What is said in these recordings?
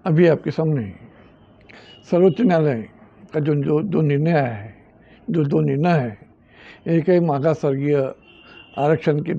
अभी आपके सामने सर्वोच्च न्यायालय का जो जो जो निर्णय आया है, जो दो निर्णय है, एक है मागास वर्गीय आरक्षण के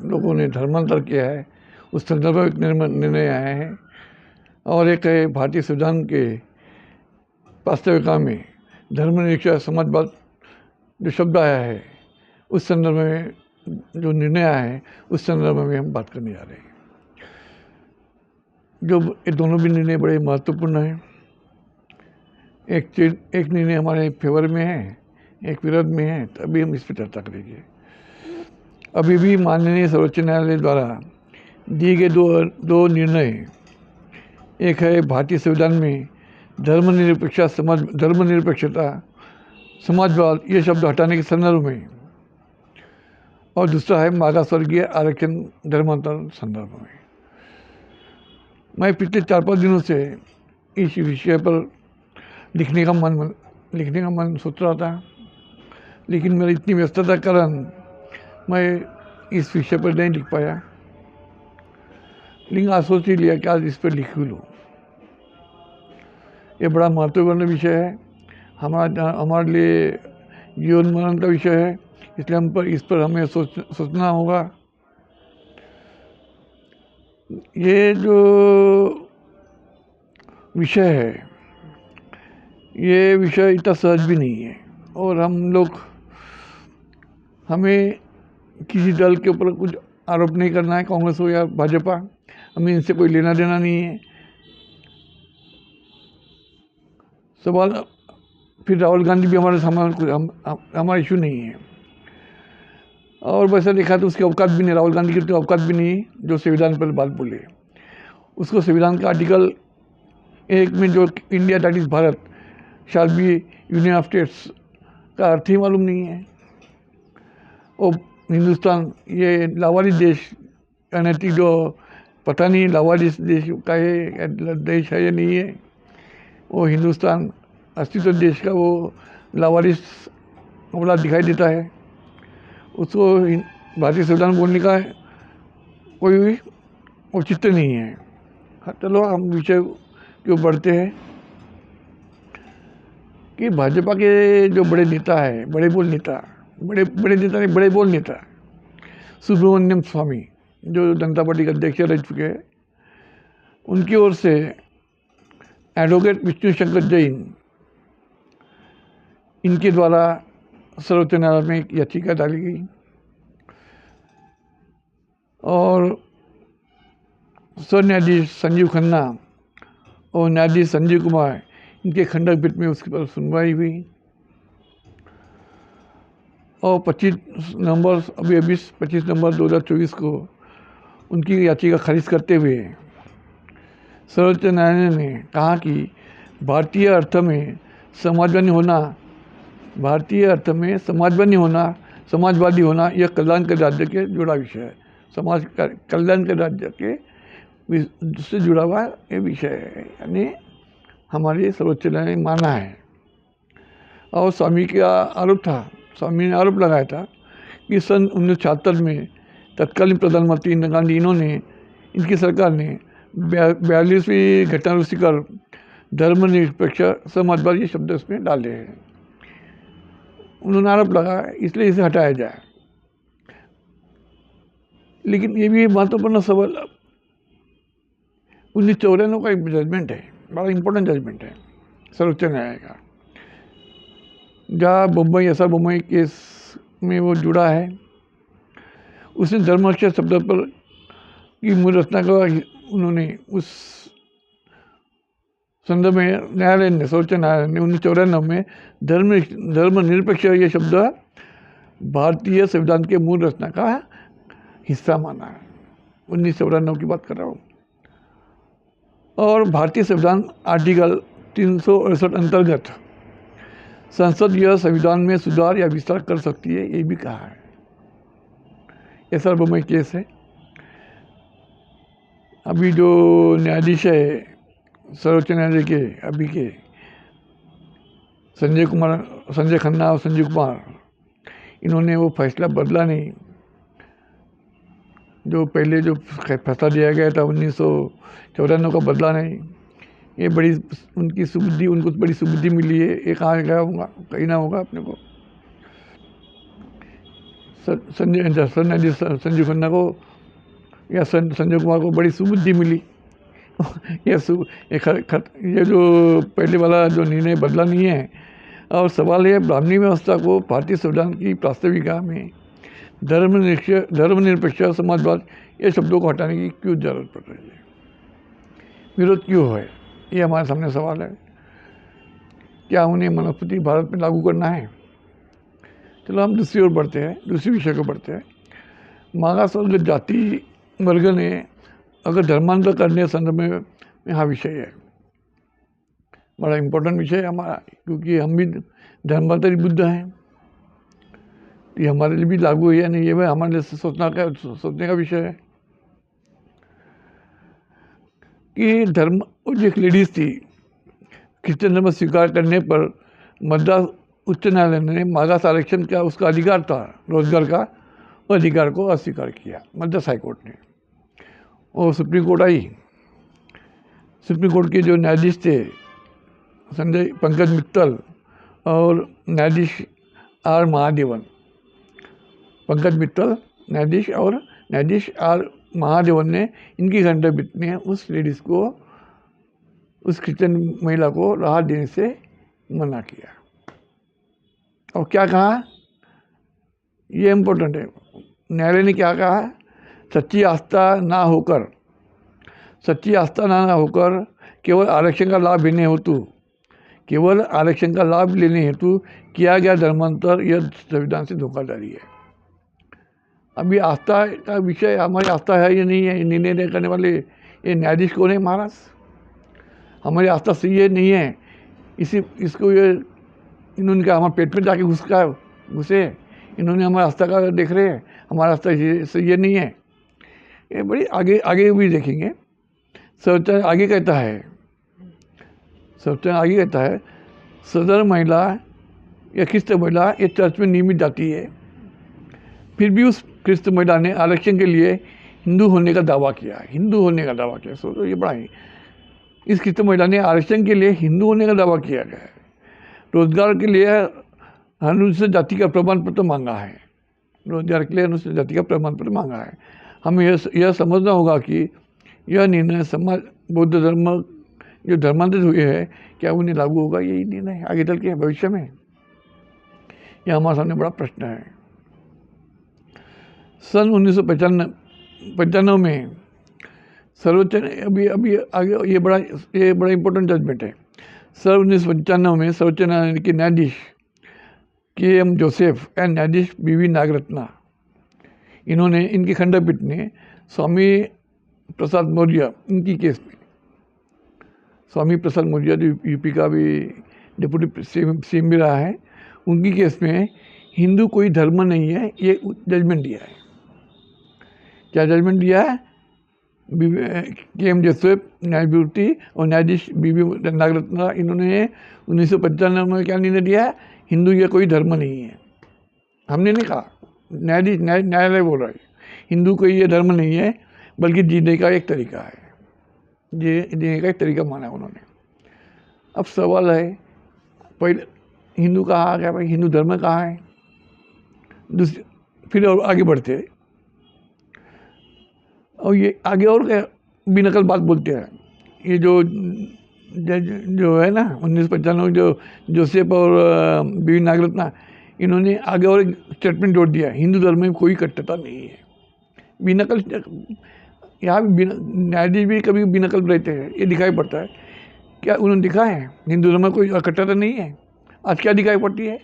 लोगों ने धर्मांतर किया है, उस संदर्भ में एक निर्णय आया है, और एक है भारतीय संविधान के वास्तविकता में धर्मनिरपेक्ष समाजवाद जो शब्द आया है, उस संदर्भ में जो निर्णय आया है, उस संदर्भ में हम बात करने जा रहे हैं। जो ये दोनों भी निर्णय बड़े महत्वपूर्ण हैं। एक निर्णय हमारे फेवर में है, एक विरोध में है, तो अभी हम इस पर चर्चा करेंगे। अभी भी माननीय सर्वोच्च न्यायालय द्वारा दिए गए दो निर्णय, एक है भारतीय संविधान में धर्मनिरपेक्षता समाजवाद ये शब्द हटाने के संदर्भ में, और दूसरा है मागास वर्गीय आरक्षण धर्मांतर संदर्भ में। मैं पिछले 4-5 दिनों से इस विषय पर लिखने का मन सोच रहा था, लेकिन मेरी इतनी व्यस्तता के कारण मैं इस विषय पर नहीं लिख पाया। लेकिन आज सोच ही लिया कि आज इस पर लिख लूँ। ये बड़ा महत्वपूर्ण विषय है, हमारे लिए जीवन मरण का विषय है, इसलिए इस पर हमें सोचना होगा। ये जो विषय है, ये विषय इतना सहज भी नहीं है, और हमें किसी दल के ऊपर कुछ आरोप नहीं करना है, कांग्रेस हो या भाजपा, हमें इनसे कोई लेना देना नहीं है। सवाल फिर राहुल गांधी भी हमारा इशू नहीं है, और वैसे देखा तो उसकी औकात भी नहीं, राहुल गांधी की तो औकात भी नहीं जो संविधान पर बात बोले। उसको संविधान का आर्टिकल 1 में जो India that is Bharat shall be union of states का अर्थ ही मालूम नहीं है। और हिंदुस्तान ये लावारिस देश अनैतिक, जो पता नहीं लावारिस देश का ये देश है या नहीं है, वो हिंदुस्तान अस्तित्व देश का वो लावारिस वाला दिखाई देता है। उसको भारतीय संविधान बोलने का कोई औचित्य नहीं है। चलो हम विषय क्यों बढ़ते हैं कि भाजपा के जो बड़े नेता है, बड़े बोल नेता सुब्रमण्यम स्वामी, जो जनता पार्टी के अध्यक्ष रह चुके हैं, उनकी ओर से एडवोकेट विष्णु शंकर जैन, इनके द्वारा सर्वोच्च न्यायालय में एक याचिका डाली गई, और सर न्यायाधीश संजीव खन्ना और न्यायाधीश संजीव कुमार, इनके खंडपीठ में उसके पर सुनवाई हुई, और 25 नवंबर 2024 को उनकी याचिका खारिज करते हुए सर्वोच्च न्यायालय ने कहा कि भारतीय अर्थ में समाजवादी होना यह कल्याण के राज्य के जुड़ा विषय है। कल्याण के राज्य के से जुड़ा हुआ ये विषय है, यानी हमारे सर्वोच्च न्यायालय ने माना है। और स्वामी ने आरोप लगाया था कि सन 1976 में तत्कालीन प्रधानमंत्री इंदिरा गांधी, इनकी सरकार ने 42वीं घटनावृत्ति कर धर्मनिरपेक्ष समाजवाद ये शब्द उसमें डाले हैं। उन्होंने आरोप लगाया, इसलिए इसे हटाया जाए। लेकिन ये भी महत्वपूर्ण सवाल, 1994 का एक जजमेंट है, बड़ा इंपॉर्टेंट जजमेंट है सर्वोच्च न्यायालय का, जहाँ बम्बई केस में वो जुड़ा है। उसने धर्मनिरपेक्ष शब्द पर की मूल रचना का उन्होंने उस संदर्भ में सर्वोच्च न्यायालय ने 1994 में धर्मनिरपेक्ष ये शब्द भारतीय संविधान के मूल रचना का हिस्सा माना है। 1994 की बात कर रहा हूँ। और भारतीय संविधान आर्टिकल 368 अंतर्गत संसद यह संविधान में सुधार या विस्तार कर सकती है, ये भी कहा है। ये सर्वमय केस है। अभी जो न्यायाधीश है सर्वोच्च न्यायालय के अभी के संजय खन्ना और संजीव कुमार, इन्होंने वो फैसला बदला नहीं। जो पहले जो फैसला दिया गया था 1994 का बदला नहीं। ये बड़ी उनकी सुबुद्धि, उनको बड़ी सुबुद्धि मिली है, ये कहाँ गया होगा, कहीं ना होगा अपने को। संजय खन्ना को या संजय कुमार को बड़ी सुबुद्धि मिली। ये जो पहले वाला जो निर्णय बदला नहीं है। और सवाल है ब्राह्मणी व्यवस्था को भारतीय संविधान की प्रास्ताविका में धर्मनिरपेक्ष समाजवाद ये शब्दों को हटाने की क्यों जरूरत पड़ रही है, विरोध क्यों है, ये हमारे सामने सवाल है। क्या उन्हें मनुस्मृति भारत में लागू करना है? चलो हम दूसरी ओर बढ़ते हैं, दूसरे विषय को बढ़ते हैं। मागास वर्ग जाति वर्ग ने अगर धर्मांतर करने संदर्भ में यहाँ विषय है, बड़ा इम्पोर्टेंट विषय है हमारा, क्योंकि हम भी धर्मांतरी बुद्ध हैं। ये हमारे लिए भी लागू है या नहीं, ये हमारे लिए सोचने का विषय है। कि धर्म, जो एक लेडीज थी, क्रिश्चियन धर्म स्वीकार करने पर मद्रास उच्च न्यायालय ने मागास आरक्षण का उसका अधिकार था, रोजगार का, वो अधिकार को अस्वीकार किया मद्रास हाईकोर्ट ने। और सुप्रीम कोर्ट आई। सुप्रीम कोर्ट के जो न्यायाधीश थे पंकज मित्तल और न्यायाधीश आर महादेवन, पंकज मित्तल न्यायाधीश और न्यायाधीश आर महादेवन ने इनकी खंडपीठ ने उस लेडीज़ को, उस क्रिश्चियन महिला को राहत देने से मना किया। और क्या कहा, ये इम्पोर्टेंट है, न्यायालय ने क्या कहा, सच्ची आस्था ना होकर केवल आरक्षण का लाभ लेने हेतु किया गया धर्मांतर यह संविधान से धोखाधड़ी है। अभी आस्था का विषय, हमारी आस्था है या नहीं है, निर्णय करने वाले ये न्यायाधीश कौन है? महाराज, हमारी आस्था सही है नहीं है, इसको ये इन्होंने क्या हमारे पेट में जाके घुसे, इन्होंने हमारी आस्था का देख रहे हैं, हमारा आस्था सही है नहीं है। ये बड़ी आगे भी देखेंगे। सर्वोच्च आगे कहता है सदर महिला या ख्रिस्त महिला ये चर्च में नियमित जाती है, फिर भी उस ख्रिस्त महिला ने आरक्षण के लिए हिंदू होने का दावा किया। सोचो, ये बड़ा ही, इस ख्रिस्त महिला ने आरक्षण के लिए हिंदू होने का दावा किया गया है। रोजगार के लिए अनुसूचित जाति का प्रमाण पत्र मांगा है, हमें यह समझना होगा कि यह निर्णय समाज बौद्ध धर्म जो धर्मांतरित हुए हैं, क्या उन्हें लागू होगा? यही निर्णय आगे चल के भविष्य में, यह हमारे सामने बड़ा प्रश्न है। सन 1995 में सर्वोच्च, अभी आगे ये बड़ा इम्पोर्टेंट जजमेंट है। सन 1995 में सर्वोच्च न्यायालय के न्यायाधीश KM जोसेफ एंड न्यायाधीश BV नागरत्ना, इन्होंने, इनकी खंडपीठ ने स्वामी प्रसाद मौर्य, इनकी केस में, स्वामी प्रसाद मौर्य जो यूपी का भी डिप्टी CM भी रहा है, उनकी केस में हिंदू कोई धर्म नहीं है, ये जजमेंट दिया है। क्या जजमेंट दिया है? KM जोसेफ न्यायमूर्ति और न्यायाधीश BV नागरत्ना, इन्होंने 1995 में क्या निर्णय दिया है? हिंदू ये कोई धर्म नहीं है। हमने नहीं कहा, न्यायालय बोल रहा है हिंदू कोई ये धर्म नहीं है, बल्कि जीने का एक तरीका है, जीने का एक तरीका माना उन्होंने। अब सवाल है, पहले हिंदू कहाँ आ गया भाई, हिंदू धर्म कहाँ है? फिर और आगे बढ़ते, और ये आगे और क्या बेनकल बात बोलते हैं। ये जो है ना 1995 जो जोसेफ और BV नागरत्ना, इन्होंने आगे और एक स्टेटमेंट जोड़ दिया, हिंदू धर्म में कोई कट्टरता नहीं है। बेनकल, यहाँ भी न्यायाधीश भी कभी बेनकल रहते हैं, ये दिखाई पड़ता है। क्या उन्होंने दिखा है हिंदू धर्म में कोई कट्टरता नहीं है? आज क्या दिखाई पड़ती है?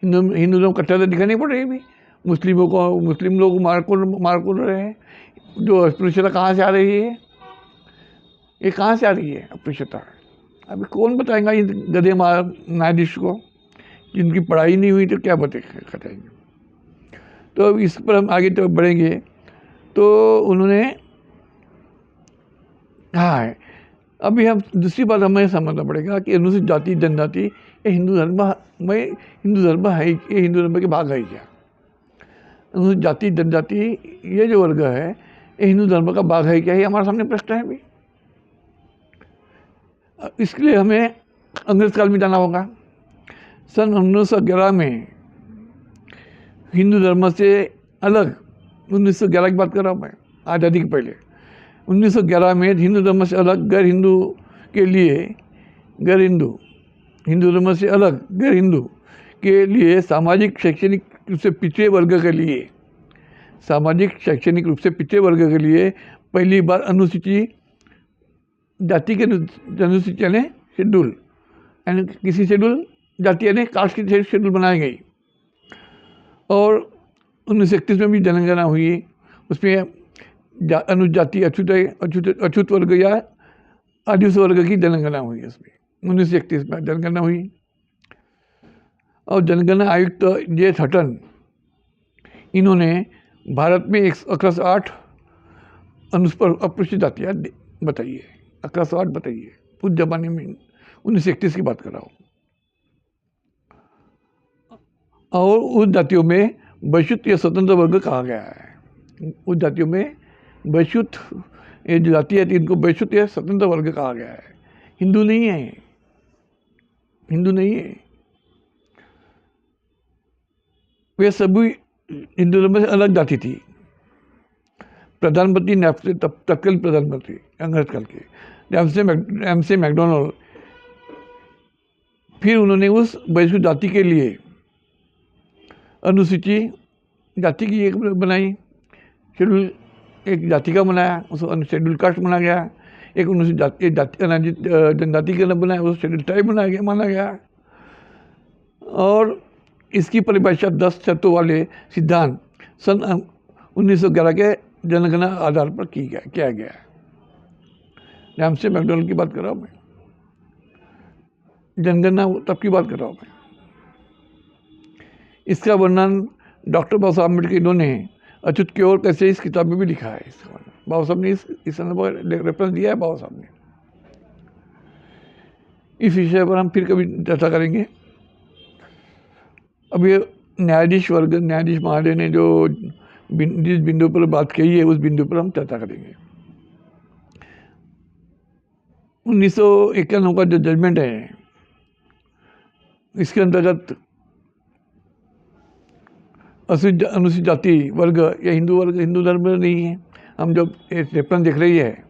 हिंदू धर्म कट्टरता दिखाई नहीं पड़ रही है। मुस्लिम लोग मार को रहे हैं। जो अस्पृश्यता कहाँ से आ रही है? ये कहाँ से आ रही है अस्पृश्यता? अभी कौन बताएगा इन गधे न्यायाधीश को, जिनकी पढ़ाई नहीं हुई तो क्या बताएंगे? तो अब इस पर हम आगे तो बढ़ेंगे। तो उन्होंने कहा है, अभी हम दूसरी बात हमें समझना पड़ेगा कि अनुसूचित जाति जनजाति ये हिंदू धर्म है, ये हिंदू धर्म के भाग है क्या? अनुसूचित जाति जनजाति ये जो वर्ग है, ये हिंदू धर्म का भाग है क्या? ये हमारे सामने प्रश्न है भी। इसके लिए हमें अंग्रेज काल में जाना होगा। सन 1911 में हिंदू धर्म से अलग, 1911 की बात कर रहा हूँ मैं, आज़ादी के पहले 1911 में हिंदू धर्म से अलग गैर हिंदू के लिए, गैर हिंदू, हिंदू धर्म से अलग गैर हिंदू के लिए सामाजिक शैक्षणिक रूप से पिछड़े वर्ग के लिए, सामाजिक शैक्षणिक रूप से पिछड़े वर्ग के लिए पहली बार अनुसूची जाति के अनुसूची यानी शेड्यूल, यानी किसी शेड्यूल जाति यानी कास्ट की शेड्यूल बनाई गई। और 1931 में भी जनगणना हुई, उसमें अनुजाति अछूत वर्ग या आदिवासी वर्ग की जनगणना हुई। उसमें 1931 में जनगणना हुई और जनगणना आयुक्त जे हटन, इन्होंने भारत में 108 अपरिचित जातियाँ बताई है, 108 बताइए उस जमाने में, 1931 की बात कर रहा हूँ। और उन जातियों में वैश्युत या स्वतंत्र वर्ग कहा गया है। उन जातियों में वैश्युत, ये जो जाति है इनको वैश्युत या स्वतंत्र वर्ग कहा गया है। हिंदू नहीं है, हिंदू नहीं है, वे सभी हिंदू धर्म से अलग जाति थी। प्रधानमंत्री तत्कालीन प्रधानमंत्री अंग्रेज काल के एमसी मैकडोनाल्ड, फिर उन्होंने उस वैश्विक जाति के लिए अनुसूची जाति की एक बनाई, शेड्यूल एक जाति का बनाया, उसको शेड्यूल कास्ट माना गया। एक अनुसूचित जनजाति का बनाया, उसको शेड्यूल ट्राइब बनाया गया, माना गया। और इसकी परिभाषा 10 शर्तों वाले सिद्धांत सन 1911 के जनगणना आधार पर किया गया है। एमसी मैकडोनाल्ड की बात कर रहा हूँ मैं, जनगणना तब की बात कर रहा हूँ मैं। इसका वर्णन डॉक्टर बाबा साहब अम्बेडकर इन्होंने अछूत की ओर कैसे इस किताब में भी लिखा है। इसका बाबा साहब ने इस रेफरेंस दिया है बाबा साहब ने। इस विषय पर हम फिर कभी चर्चा करेंगे। अब ये न्यायाधीश महोदय ने जो जिस बिंदु पर बात कही है उस बिंदु पर हम चर्चा करेंगे। 1991 का जो जजमेंट है, इसके अंतर्गत अनुसूचित जाति वर्ग या हिंदू धर्म नहीं है। हम जो रेफरेंस देख रही है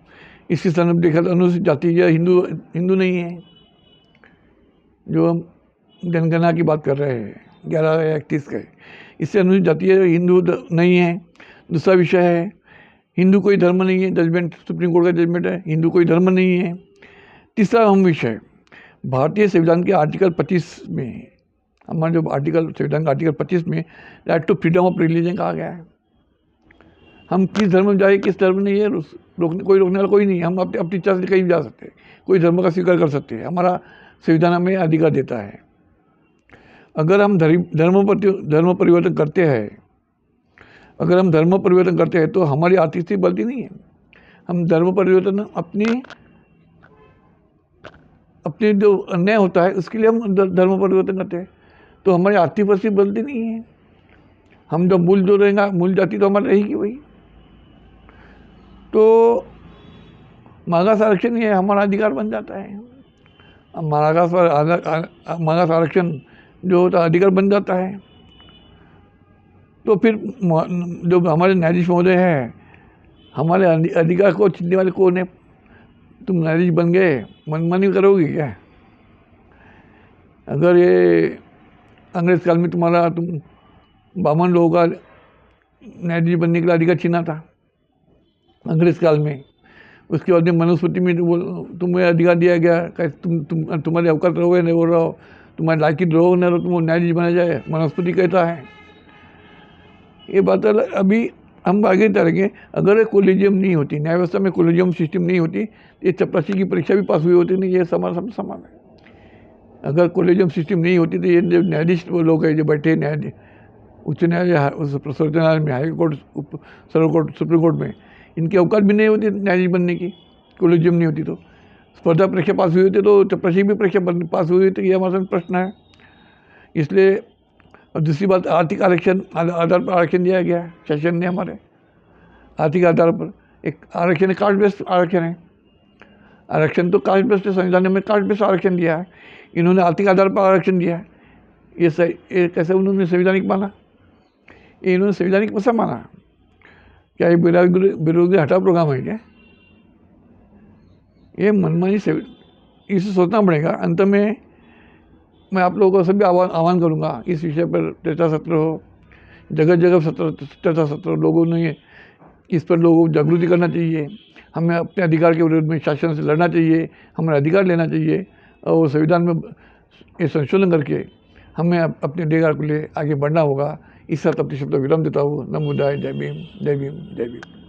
इसके संदर्भ देखा तो अनुसूचित जाति या हिंदू नहीं है। जो हम जनगणना की बात कर रहे हैं 11 या 31 का, इससे अनुसूचित जाति या हिंदू नहीं है। दूसरा विषय है हिंदू कोई धर्म नहीं है, जजमेंट सुप्रीम कोर्ट का जजमेंट है, हिंदू कोई धर्म नहीं है। तीसरा अहम विषय भारतीय संविधान के आर्टिकल 25 में, हमारा जो संविधान का आर्टिकल 25 में right to freedom of religion कहा गया है। हम किस धर्म में जाए, किस धर्म नहीं है, कोई रोकने वाला कोई नहीं है। हम अपनी इच्छा से कहीं भी जा सकते हैं, कोई धर्म का स्वीकार कर सकते हैं, हमारा संविधान हमें अधिकार देता है। अगर हम धर्म परिवर्तन करते हैं, अगर हम धर्म परिवर्तन करते हैं तो हमारी आर्थिक स्थिति बदलती नहीं है। हम धर्म परिवर्तन अपने जो अन्याय होता है उसके लिए हम धर्म परिवर्तन करते हैं, तो हमारी आर्थिक परिस्थिति बदलती नहीं है। हम जो मूल जो रहेगा, मूल जाति तो हमारी रहेगी वही। तो मागास आरक्षण ये हमारा अधिकार बन जाता है। मागास आरक्षण जो होता है अधिकार बन जाता है। तो फिर जो हमारे न्यायाधीश महोदय हैं, हमारे अधिकार को छीनने वाले कौन है? तुम न्यायाधीश बन गए, मनमानी करोगे क्या? अगर ये अंग्रेज काल में तुम बामन लोगों का न्यायाधीश बनने के लिए अधिकार छीना था अंग्रेज काल में, उसके बाद में मनुस्मृति में तुम्हें अधिकार दिया गया, तुम्हारे अवकाश रहो नहीं हो रहो, तुम्हारे लायकी रहो न रहो, तुम न्यायाधीश बना जाए, मनुस्मृति कहता है। ये बात अभी हम आगे चलेंगे। अगर कोलिजियम नहीं होती, न्याय व्यवस्था में कोलिजियम सिस्टम नहीं होती, ये चपरासी की परीक्षा भी पास हुई होती नहीं, ये सब समान है। अगर कोलिजियम सिस्टम नहीं होती तो ये जो न्यायाधीश वो लोग हैं जो बैठे न्यायाधीश उच्च न्यायालय, सर्वोच्च न्यायालय में, हाई कोर्ट, सर्व कोर्ट, सुप्रीम कोर्ट में, इनकी औकात भी नहीं होती न्यायाधीश बनने की, कोलिजियम नहीं होती। तो स्पर्धा परीक्षा पास हुई होती तो चपरासी भी परीक्षा पास हुई होती, ये हमारे सामने प्रश्न है। इसलिए और दूसरी बात, आर्थिक आरक्षण आधार पर आरक्षण दिया गया है शासन ने, हमारे आर्थिक आधार पर एक आरक्षण है, कास्ट बेस्ड आरक्षण है। आरक्षण तो कास्ट बेस्ड संविधान में कास्ट बेस्ड आरक्षण दिया है, इन्होंने आर्थिक आधार पर आरक्षण दिया है। ये सही, ये कैसे उन्होंने संवैधानिक माना? ये इन्होंने संवैधानिक कैसा माना? क्या ये बेरोजगारी हटाओ प्रोग्राम है क्या? ये मनमानी से इसे सोचना पड़ेगा। अंत में मैं आप लोगों को सभी आह्वान करूंगा, इस विषय पर चर्चा सत्र हो, जगह जगह चर्चा सत्र, लोगों ने इस पर लोगों को जागृति करना चाहिए। हमें अपने अधिकार के विरोध में शासन से लड़ना चाहिए, हमारा अधिकार लेना चाहिए और संविधान में ये संशोधन करके हमें अपने अधिकार को लिए आगे बढ़ना होगा। इस साथ अपने शब्द विराम देता हूँ। नमो बुद्धाय। जय भीम, जय भीम, जय भीम।